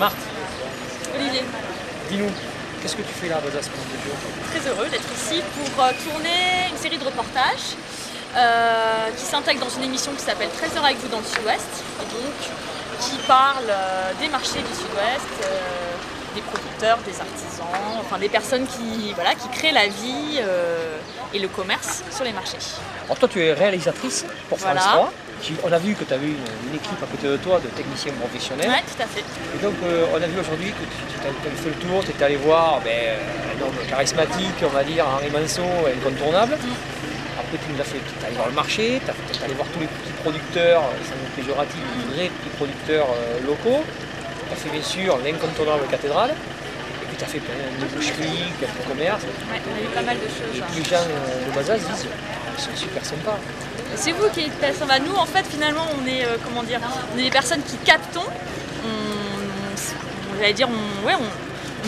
Marthe, Olivier. dis-nous, qu'est-ce que tu fais là à Bazas pendant 2 jours? Très heureux d'être ici pour tourner une série de reportages qui s'intègre dans une émission qui s'appelle 13 heures avec vous dans le Sud-Ouest, et donc qui parle des marchés du Sud-Ouest, des producteurs, des artisans, enfin des personnes qui créent la vie et le commerce sur les marchés. Alors toi tu es réalisatrice pour France Voilà. 3. On a vu que tu avais une équipe à côté de toi de techniciens professionnels. Oui, tout à fait. Et donc on a vu aujourd'hui que tu as fait le tour, tu étais allé voir un homme charismatique, on va dire, Henri Manceau, incontournable. Après tu nous as fait, tu es allé voir le marché, tu es allé voir tous les petits producteurs, sans être péjoratif, les vrais petits producteurs locaux. Tu as fait bien sûr l'incontournable cathédrale. Et puis tu as fait plein de boucheries, quelques commerces. Ouais, on a eu pas mal de choses. Et puis les gens de Bazas disent, ils sont super sympas. C'est vous qui êtes sympa. Nous, en fait, finalement, on est, on est des personnes qui captons. On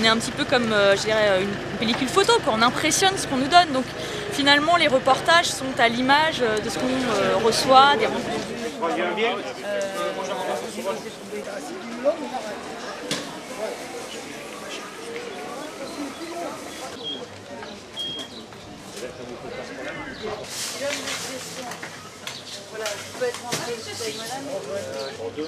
est un petit peu comme, je dirais, une pellicule photo, quoi. On impressionne ce qu'on nous donne. Donc, finalement, les reportages sont à l'image de ce qu'on reçoit, des rencontres. Voilà, vous pouvez être rentré avec madame. Pour deux.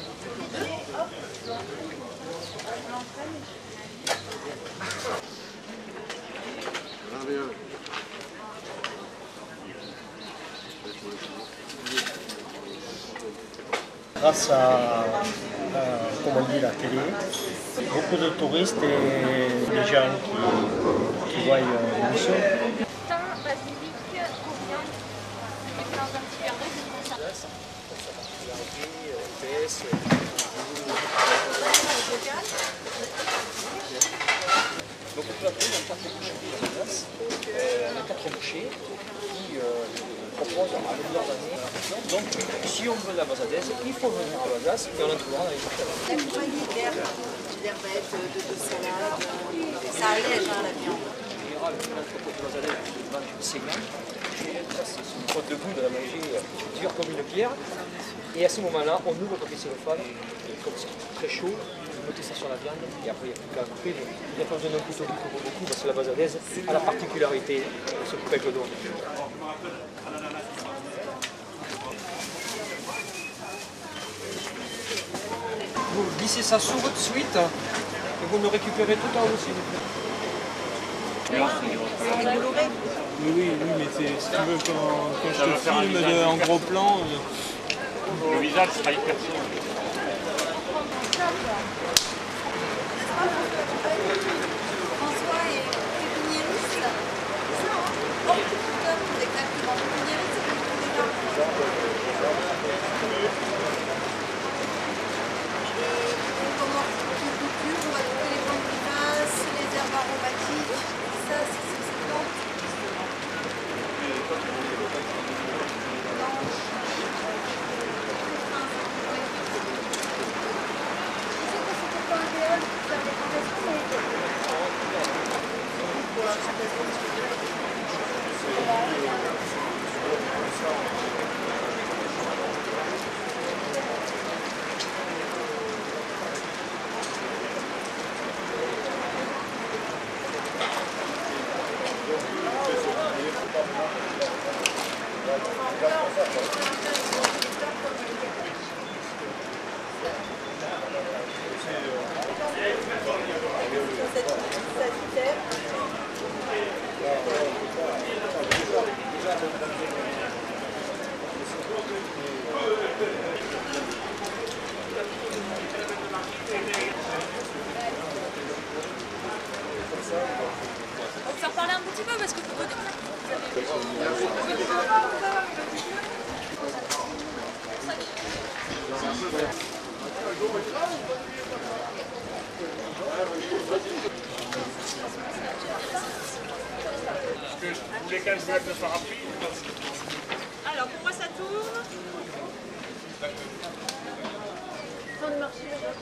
Grâce à, comme on dit, la télé, beaucoup de touristes et des gens qui voient l'émission. Thym, basilic, coriandre, et dans un petit verre d'eau. Donc on peut appeler dans 4 boucheries de Bazas. On a 4 bouchers qui proposent à longueur d'année. Donc si on veut de la bazadaise, il faut venir à Bazas et on en trouvera dans les boucheries. La compagnie d'herbettes, de salade, ça allège la viande. En général, l'entrepôt de bazadaise, c'est vend saignante. Ça, c'est une faute de goût de la manger dure comme une pierre. Et à ce moment-là, on ouvre le papier cellophane, et comme c'est très chaud, vous mettez ça sur la viande, et après il n'y a plus qu'à couper. Il n'y a pas besoin d'un couteau qui coupe beaucoup, parce que la bazadaise a la particularité de se couper avec le doigt. Vous glissez ça sous votre suite, et vous me récupérez tout en haut, s'il vous plaît. Oui, mais si tu veux, quand je te filme en gros plan... Le visage sera hyper sombre. François est pépiniériste. Horticulteur, exactement. Pépiniériste, c'est le Et comme horticulture, on va trouver les plantes vivaces, les herbes aromatiques. Ça, c'est ces plantes. On peut faire parler un petit peu parce que Vous voulez quand même mettre le parapluie? Alors pour moi ça tourne. Fin de marché là-bas.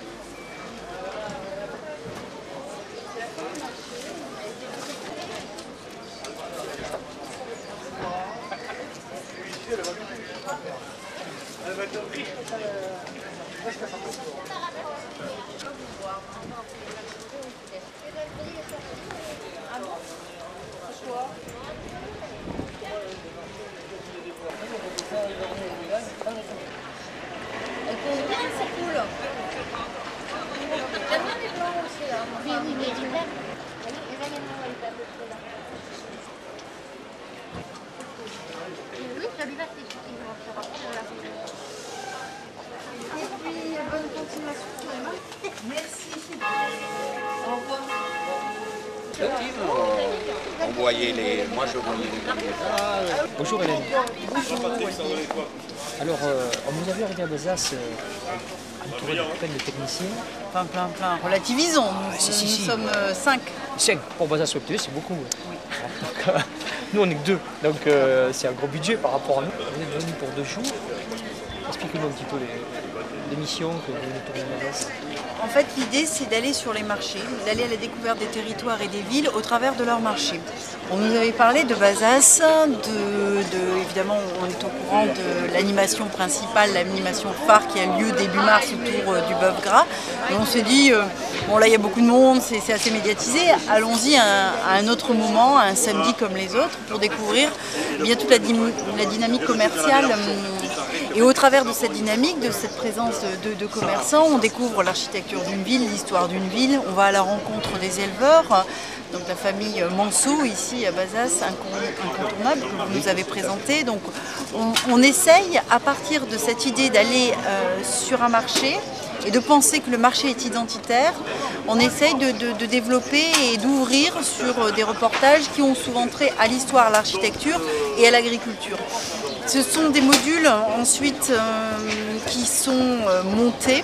Elle va être riche. Comme voir. On voyait moi je voyais les gamins. Bonjour Hélène. Alors, on nous avait arrivé à Bazas entouré de plein de techniciens. Plein. Relativisons, nous sommes 5. 5 pour Bazas Web TV, c'est beaucoup. Oui. Donc, nous, on n'est que 2, donc c'est un gros budget par rapport à nous. On est venus pour 2 jours. Expliquez-nous un petit peu l'émission que vous venez tourner à Bazas. En fait, l'idée, c'est d'aller sur les marchés, d'aller à la découverte des territoires et des villes au travers de leurs marchés. On nous avait parlé de Bazas, évidemment, on est au courant de l'animation principale, l'animation phare qui a lieu début mars autour du bœuf gras. Et on s'est dit, bon là, il y a beaucoup de monde, c'est assez médiatisé, allons-y à un autre moment, un samedi comme les autres, pour découvrir bien toute la dynamique commerciale. Et au travers de cette dynamique, de cette présence de commerçants, on découvre l'architecture d'une ville, l'histoire d'une ville, on va à la rencontre des éleveurs, donc la famille Manceau ici à Bazas, incontournable, que vous nous avez présenté. Donc on essaye à partir de cette idée d'aller sur un marché et de penser que le marché est identitaire, on essaye de développer et d'ouvrir sur des reportages qui ont souvent trait à l'histoire, à l'architecture et à l'agriculture. Ce sont des modules ensuite qui sont montés.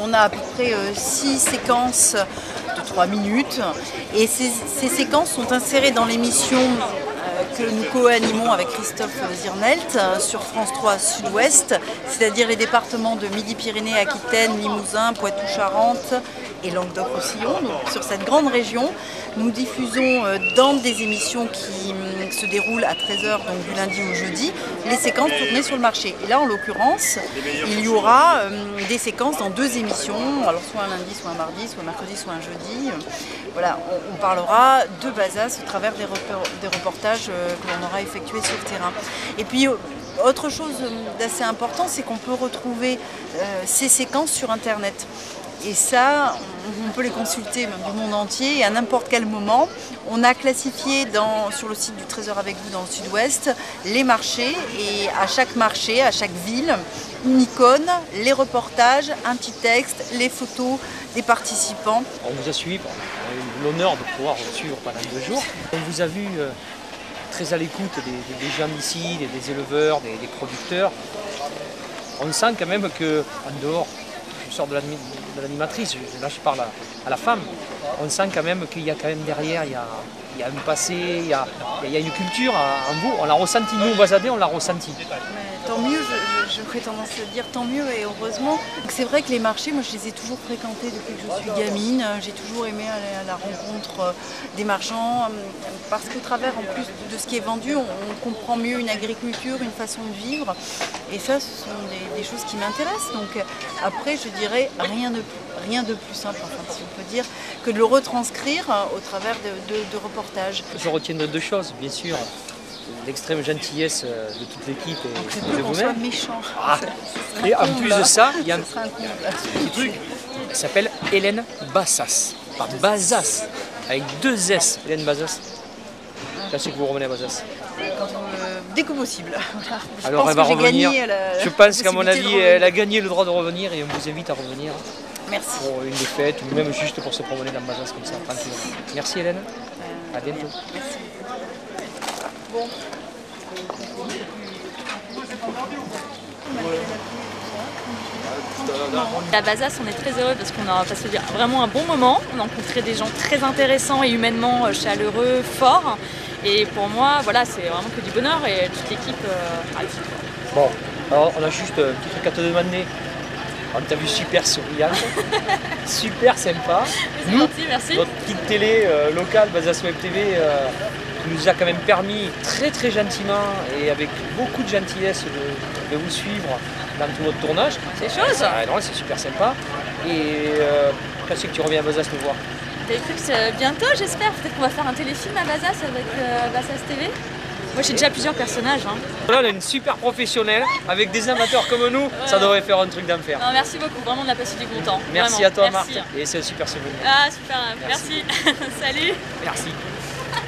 On a à peu près 6 séquences de 3 minutes et ces séquences sont insérées dans l'émission que nous co-animons avec Christophe Zirnelt sur France 3 Sud-Ouest, c'est-à-dire les départements de Midi-Pyrénées, Aquitaine, Limousin, Poitou-Charentes et Languedoc-Roussillon. Donc sur cette grande région, nous diffusons dans des émissions qui se déroulent à 13h, donc du lundi au jeudi, les séquences tournées sur le marché. Et là, en l'occurrence, il y aura des séquences dans 2 émissions, alors soit un lundi, soit un mardi, soit un mercredi, soit un jeudi. Voilà, on parlera de Bazas au travers des reportages que l'on aura effectués sur le terrain. Et puis, autre chose d'assez important, c'est qu'on peut retrouver ces séquences sur Internet. Et ça, on peut les consulter même du monde entier et à n'importe quel moment. On a classifié sur le site du Trésor avec vous dans le Sud-Ouest les marchés et à chaque marché, à chaque ville, une icône, les reportages, un petit texte, les photos des participants. On vous a suivi, on a eu l'honneur de pouvoir vous suivre pendant 2 jours. On vous a vu très à l'écoute des gens d'ici, des éleveurs, des producteurs. On sent quand même qu'en dehors, je sors de l'animatrice, là je parle à la femme, on sent quand même qu'il y a quand même derrière, il y a un passé, il y a une culture en vous, on l'a ressenti, nous, Bazadais, on l'a ressenti. Mais tant mieux, je ferais tendance à dire tant mieux et heureusement. C'est vrai que les marchés, moi je les ai toujours fréquentés depuis que je suis gamine, j'ai toujours aimé aller à la rencontre des marchands, parce qu'au travers en plus de ce qui est vendu, on comprend mieux une agriculture, une façon de vivre, et ça ce sont des choses qui m'intéressent. Donc après je dirais rien de plus simple, enfin, si on peut dire, que de le retranscrire au travers de reportages. Je retiendrai 2 choses, bien sûr. L'extrême gentillesse de toute l'équipe et de qu'on soit vous-même. méchant. Et en plus de ça, il y a un petit truc, elle s'appelle Hélène Bassas, pas Bazas, avec 2 S, Hélène Bassas. Là, c'est que vous revenez à Bazas. Dès que possible. Alors elle va revenir. Je pense qu'à mon avis, elle a gagné le droit de revenir et on vous invite à revenir. Merci. Pour une des fêtes ou même juste pour se promener dans Bazas comme ça, tranquille. Merci Hélène. À bientôt. Merci. Bon. À Bazas, on est très heureux parce qu'on a passé vraiment un bon moment. On a rencontré des gens très intéressants et humainement chaleureux, forts. Et pour moi, voilà, c'est vraiment que du bonheur et toute l'équipe réussit. Bon, alors on a juste un petit truc à te demander. On t'a vu super souriante, super sympa. C'est gentil, merci. Notre petite télé locale, Bazas Web TV, qui nous a quand même permis très très gentiment et avec beaucoup de gentillesse de vous suivre dans tout notre tournage. C'est chose. C'est super sympa. Et quand c'est que tu reviens à Bazas nous voir? Bah, écoute, bientôt j'espère. Peut-être qu'on va faire un téléfilm à Bazas avec Bazas TV. Moi j'ai déjà plusieurs personnages. Hein. Là on a une super professionnelle avec des amateurs comme nous, ça devrait faire un truc d'enfer. Merci beaucoup, vraiment on a passé du bon temps. Merci vraiment. à toi Merci. Marthe, et c'est un super souvenir. Ah super, merci. Salut. Merci. Ah,